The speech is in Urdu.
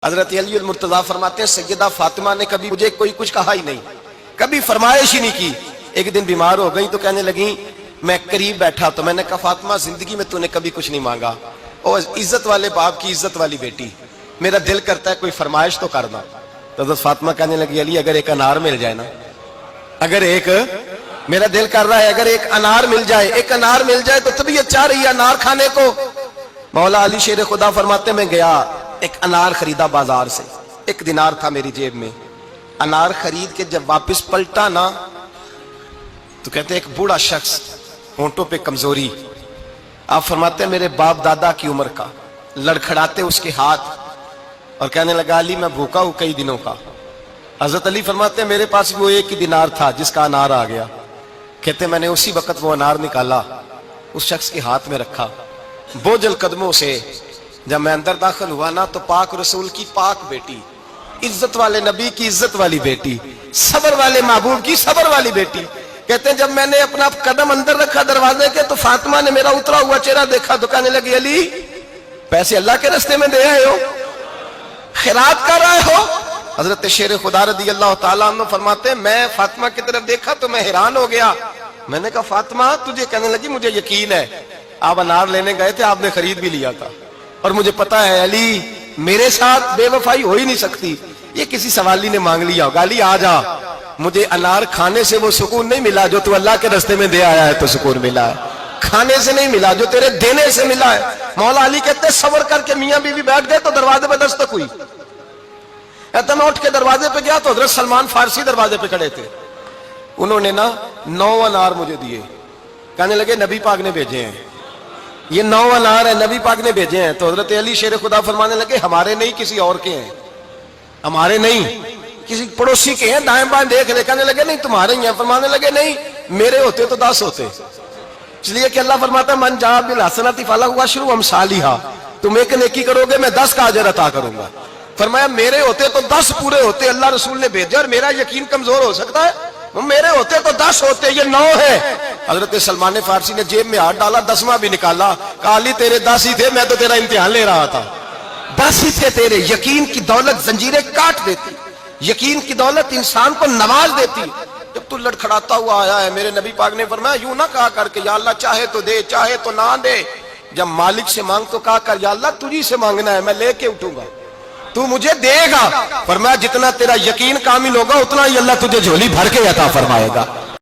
حضرت علی المرتضیٰ فرماتے ہیں سیدہ فاطمہ نے کبھی مجھے کوئی کچھ کہا ہی نہیں، کبھی فرمائش ہی نہیں کی۔ ایک دن بیمار ہو گئی تو کہنے لگیں، میں قریب بیٹھا تو میں نے کہا فاطمہ زندگی میں تو نے کبھی کچھ نہیں مانگا، اور عزت والے باپ کی عزت والی بیٹی، میرا دل کرتا ہے کوئی فرمائش تو کرنا۔ تو حضرت فاطمہ کہنے لگی علی اگر ایک انار مل جائے نا، اگر ایک میرا دل کر رہا ہے اگر ایک انار مل جائے، ایک انار مل جائے تو طبیعت چاہ رہی ہے انار کھانے کو۔ مولا علی شیر خدا فرماتے میں گیا، ایک انار خریدا بازار سے، 1 دینار تھا میری جیب میں، انار خرید کے جب واپس پلٹا نا تو کہتے ایک بوڑھا شخص، ہونٹوں پہ کمزوری، آپ فرماتے ہیں میرے باپ دادا کی عمر کا، لڑکھڑاتے اس کے ہاتھ اور کہنے لگا علی میں بھوکا ہوں کئی دنوں کا۔ حضرت علی فرماتے ہیں میرے پاس وہ 1 ہی دینار تھا جس کا انار آ گیا۔ کہتے میں نے اسی وقت وہ انار نکالا، اس شخص کے ہاتھ میں رکھا، بوجھل قدموں سے جب میں اندر داخل ہوا نا تو پاک رسول کی پاک بیٹی، عزت والے نبی کی عزت والی بیٹی، صبر والے محبوب کی صبر والی بیٹی، کہتے ہیں جب میں نے اپنا قدم اندر رکھا دروازے کے تو فاطمہ نے میرا اترا ہوا چہرہ دیکھا تو کہنے لگی علی پیسے اللہ کے راستے میں دے آئے ہو، خیرات کر رہے ہو۔ حضرت شیر خدا رضی اللہ تعالیٰ عنہ فرماتے ہیں میں فاطمہ کی طرف دیکھا تو میں حیران ہو گیا، میں نے کہا فاطمہ تجھے، کہنے لگی مجھے یقین ہے آپ انار لینے گئے تھے، آپ نے خرید بھی لیا تھا، اور مجھے پتا ہے علی میرے ساتھ بے وفائی ہو ہی نہیں سکتی، یہ کسی سوالی نے مانگ لیا ہوگا، علی آ جا، مجھے انار کھانے سے وہ سکون نہیں ملا جو تو اللہ کے راستے میں دے آیا ہے تو سکون ملا ہے، کھانے سے نہیں ملا جو تیرے دینے سے ملا ہے۔ مولا علی کہتے ہیں صبر کر کے میاں بیوی بیٹھ گئے تو دروازے پہ دستک ہوئی، کہتا میں اٹھ کے دروازے پہ گیا تو حضرت سلمان فارسی دروازے پہ کھڑے تھے، انہوں نے نا 9 انار مجھے دیے، کہنے لگے نبی پاک نے بھیجے ہیں، یہ 9 انار ہے نبی پاک نے بھیجے ہیں۔ تو حضرت علی شیر خدا فرمانے لگے ہمارے نہیں کسی اور کے ہیں، ہمارے نہیں کسی پڑوسی کے ہیں، دائیں بائیں دیکھ لے، کہنے لگے نہیں تمہارے ہی ہیں، فرمانے لگے نہیں میرے ہوتے تو 10 ہوتے، اس لیے کہ اللہ فرماتا ہے من جاء بالحسنۃ فلہ عشر امثالھا، تم ایک نیکی کرو گے میں 10 کا اجر عطا کروں گا۔ فرمایا میرے ہوتے تو 10 پورے ہوتے، اللہ رسول نے بھیجا اور میرا یقین کمزور ہو سکتا ہے، میرے ہوتے تو 10 ہوتے، یہ 9 ہے۔ حضرت سلمان فارسی نے جیب میں ہاتھ ڈالا، 10واں بھی نکالا، کہا علی تیرے 10 ہی تھے، میں تو تیرا امتحان لے رہا تھا، 10 ہی تھے تیرے۔ یقین کی دولت زنجیریں کاٹ دیتی، یقین کی دولت انسان کو نواز دیتی۔ جب تو لڑکھڑاتا ہوا آیا ہے، میرے نبی پاک نے فرمایا یوں نہ کہا کر کے یا اللہ چاہے تو دے چاہے تو نہ دے، جب مالک سے مانگ تو کہا کر یا اللہ تجھی سے مانگنا ہے، میں لے کے اٹھوں گا، تو مجھے دے گا۔ فرمایا جتنا تیرا یقین کامل ہوگا اتنا ہی اللہ تجھے جھولی بھر کے عطا فرمائے گا۔